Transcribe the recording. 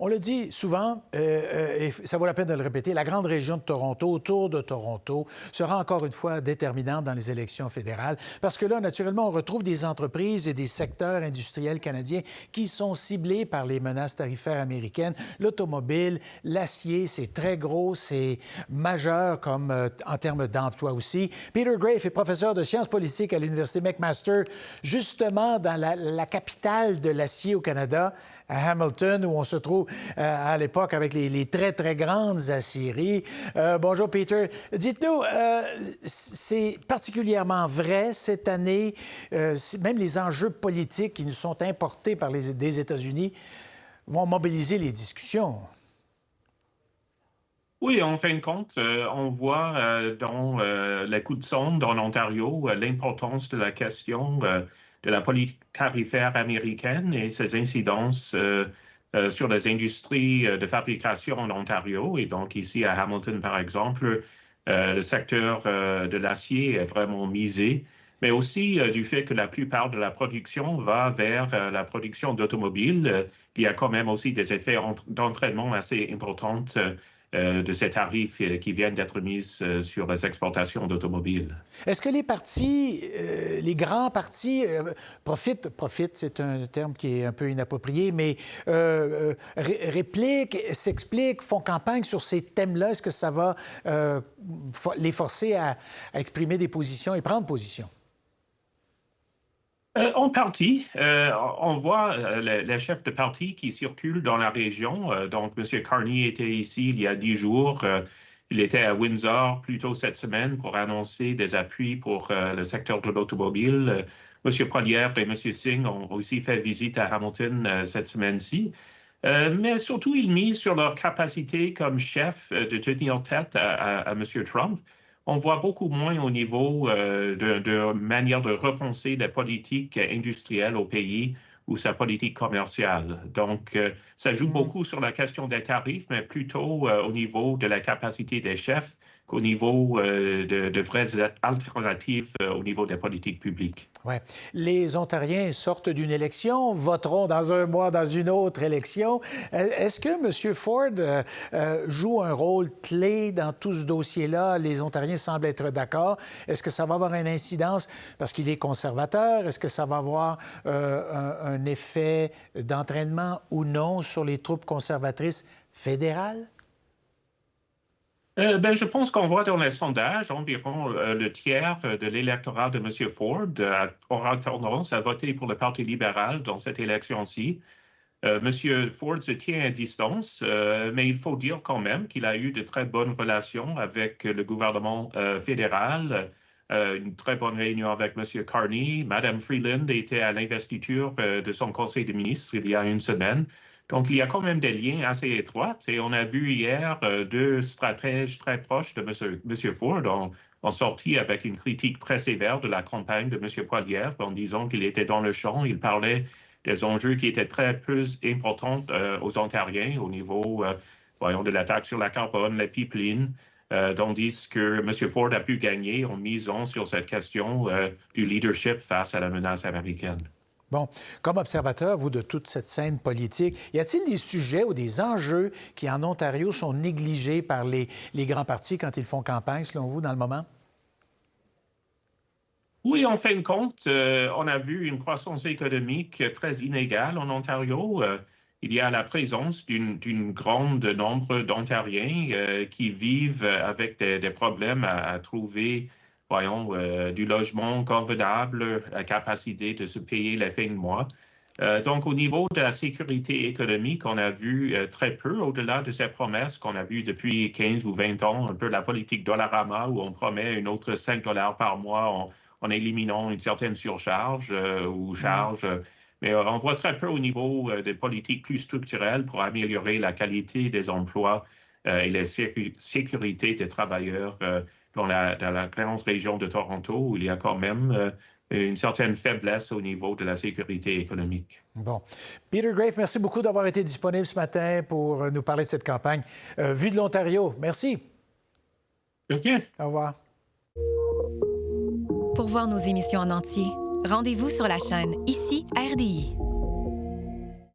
On le dit souvent, et ça vaut la peine de le répéter, la grande région de Toronto, autour de Toronto, sera encore une fois déterminante dans les élections fédérales. Parce que là, naturellement, on retrouve des entreprises et des secteurs industriels canadiens qui sont ciblés par les menaces tarifaires américaines. L'automobile, l'acier, c'est très gros, c'est majeur comme en termes d'emploi aussi. Peter Graefe est professeur de sciences politiques à l'Université McMaster, justement dans la capitale de l'acier au Canada, à Hamilton, où on se trouve à l'époque avec les très, très grandes aciéries. Bonjour, Peter. Dites-nous, c'est particulièrement vrai cette année, même les enjeux politiques qui nous sont importés par des États-Unis vont mobiliser les discussions. Oui, en fin de compte, on voit dans la coup de sonde en Ontario l'importance de la question de la politique tarifaire américaine et ses incidences sur les industries de fabrication en Ontario. Et donc ici à Hamilton, par exemple, le secteur de l'acier est vraiment misé, mais aussi du fait que la plupart de la production va vers la production d'automobiles. Il y a quand même aussi des effets d'entraînement assez importants de ces tarifs qui viennent d'être mis sur les exportations d'automobiles. Est-ce que les partis, les grands partis, profitent, c'est un terme qui est un peu inapproprié, mais répliquent, s'expliquent, font campagne sur ces thèmes-là? Est-ce que ça va les forcer à exprimer des positions et prendre position? En partie, on voit les chefs de parti qui circulent dans la région. Donc, M. Carney était ici il y a 10 jours. Il était à Windsor plus tôt cette semaine pour annoncer des appuis pour le secteur de l'automobile. M. Poilievre et M. Singh ont aussi fait visite à Hamilton cette semaine-ci. Mais surtout, ils misent sur leur capacité comme chef de tenir tête à M. Trump. On voit beaucoup moins au niveau de manière de repenser la politique industrielle au pays ou sa politique commerciale. Donc, ça joue beaucoup sur la question des tarifs, mais plutôt au niveau de la capacité des chefs qu'au niveau de vraies alternatives au niveau des politiques publiques. Oui. Les Ontariens sortent d'une élection, voteront dans un mois dans une autre élection. Est-ce que M. Ford joue un rôle clé dans tout ce dossier-là? Les Ontariens semblent être d'accord. Est-ce que ça va avoir une incidence parce qu'il est conservateur? Est-ce que ça va avoir un effet d'entraînement ou non sur les troupes conservatrices fédérales? Je pense qu'on voit dans les sondages environ le tiers de l'électorat de M. Ford aura tendance à voter pour le Parti libéral dans cette élection-ci. M. Ford se tient à distance, mais il faut dire quand même qu'il a eu de très bonnes relations avec le gouvernement fédéral, une très bonne réunion avec M. Carney. Mme Freeland était à l'investiture de son conseil de ministres il y a une semaine. Donc, il y a quand même des liens assez étroits. Et on a vu hier deux stratèges très proches de M. Ford ont sorti avec une critique très sévère de la campagne de M. Poilievre en disant qu'il était dans le champ. Il parlait des enjeux qui étaient très peu importants aux Ontariens au niveau voyons, de la taxe sur la carbone, les pipelines, tandis que M. Ford a pu gagner en misant sur cette question du leadership face à la menace américaine. Bon, comme observateur, vous, de toute cette scène politique, y a-t-il des sujets ou des enjeux qui, en Ontario, sont négligés par les grands partis quand ils font campagne, selon vous, dans le moment? Oui, en fin de compte, on a vu une croissance économique très inégale en Ontario. Il y a la présence d'un grand nombre d'Ontariens qui vivent avec des problèmes à trouver voyons, du logement convenable, la capacité de se payer les fins de mois. Donc, au niveau de la sécurité économique, on a vu très peu, au-delà de ces promesses qu'on a vues depuis 15 ou 20 ans, un peu la politique Dollarama, où on promet une autre 5 $ par mois en éliminant une certaine surcharge ou charge. Mais on voit très peu au niveau des politiques plus structurelles pour améliorer la qualité des emplois et la sécurité des travailleurs dans la grande région de Toronto, où il y a quand même une certaine faiblesse au niveau de la sécurité économique. Bon. Peter Graefe, merci beaucoup d'avoir été disponible ce matin pour nous parler de cette campagne Vue de l'Ontario. Merci. OK. Au revoir. Pour voir nos émissions en entier, rendez-vous sur la chaîne Ici RDI.